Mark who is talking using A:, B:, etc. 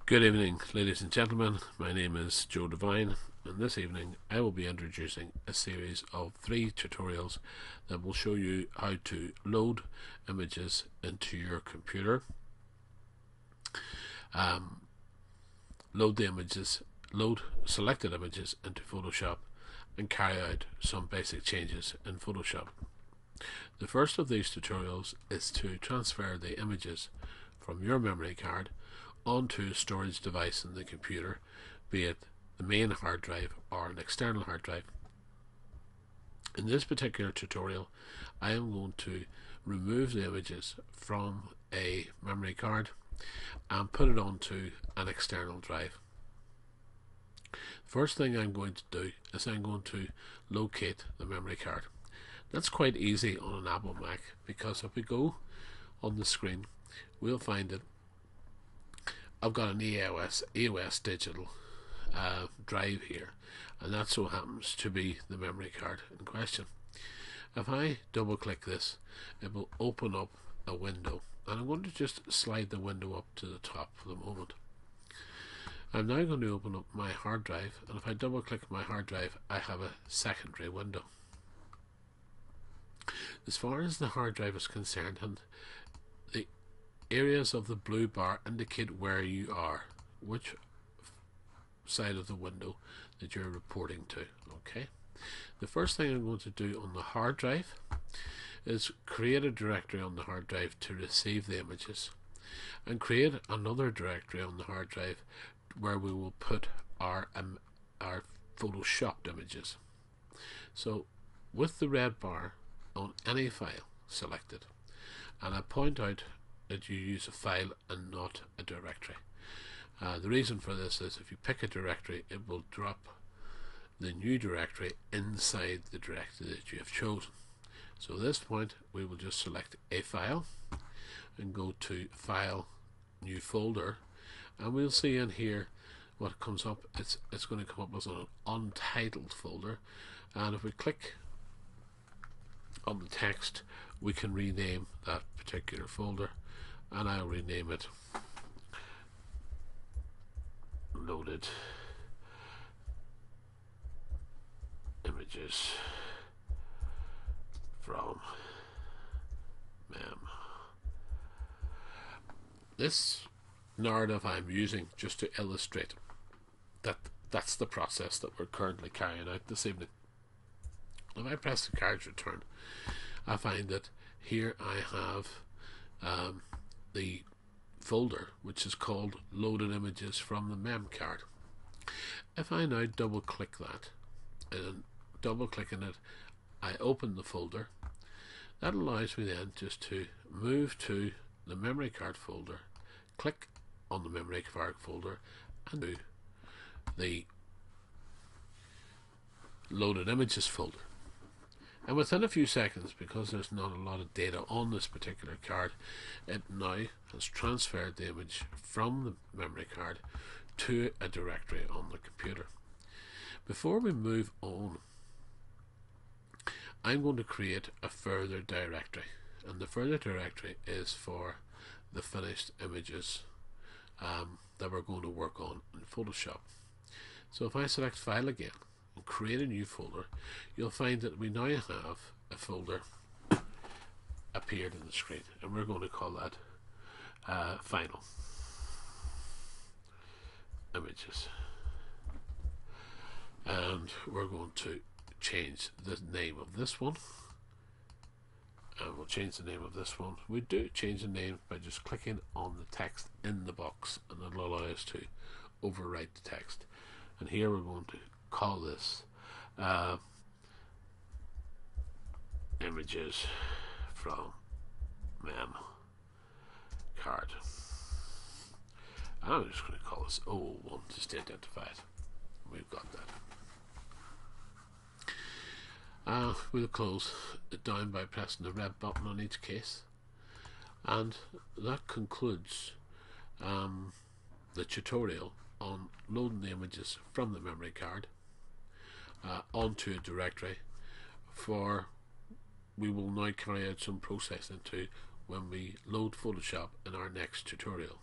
A: Good evening, ladies and gentlemen. My name is Joe Devine, and this evening I will be introducing a series of 3 tutorials that will show you how to load images into your computer, um, load selected images into Photoshop, and carry out some basic changes in Photoshop. The first of these tutorials is to transfer the images from your memory card onto a storage device in the computer, be it the main hard drive or an external hard drive. In this particular tutorial, I am going to remove the images from a memory card and put it onto an external drive. First thing I'm going to do is I'm going to locate the memory card. That's quite easy on an Apple Mac, because if we go on the screen, we'll find it. I've got an EOS digital drive here, and that so happens to be the memory card in question. If I double click this, it will open up a window, and I'm going to just slide the window up to the top for the moment. I'm now going to open up my hard drive, and if I double click my hard drive, I have a secondary window. As far as the hard drive is concerned, and the areas of the blue bar indicate where you are, which side of the window that you're reporting to. Okay, the first thing I'm going to do on the hard drive is create a directory on the hard drive to receive the images, and create another directory on the hard drive where we will put our photoshopped images. So with the red bar on any file selected, and I point out that you use a file and not a directory. The reason for this is if you pick a directory, it will drop the new directory inside the directory that you have chosen. So at this point we will just select a file and go to File, New Folder, and we'll see in here what comes up. It's going to come up as an untitled folder, and if we click on the text, we can rename that particular folder, and I'll rename it Loaded Images from Mem. This narrative I'm using just to illustrate that that's the process that we're currently carrying out this evening. If I press the carriage return, I find that here I have the folder which is called Loaded Images from the Mem card. If I now double click that, and double clicking it, I open the folder. That allows me then just to move to the memory card folder, click on the memory card folder, and do the Loaded Images folder. And within a few seconds, because there's not a lot of data on this particular card, it now has transferred the image from the memory card to a directory on the computer. Before we move on, I'm going to create a further directory, and the further directory is for the finished images that we're going to work on in Photoshop. So if I select File again and create a new folder, you'll find that we now have a folder appeared in the screen, and we're going to call that Final Images, and we're going to change the name of this one, and we'll change the name of this one. We do change the name by just clicking on the text in the box, and it'll allow us to overwrite the text. And here we're going to call this Images from Mem card. I'm just going to call this 001 just to identify it. We've got that. We'll close it down by pressing the red button on each case, and that concludes the tutorial on loading the images from the memory card onto a directory. For we will now carry out some processing to when we load Photoshop in our next tutorial.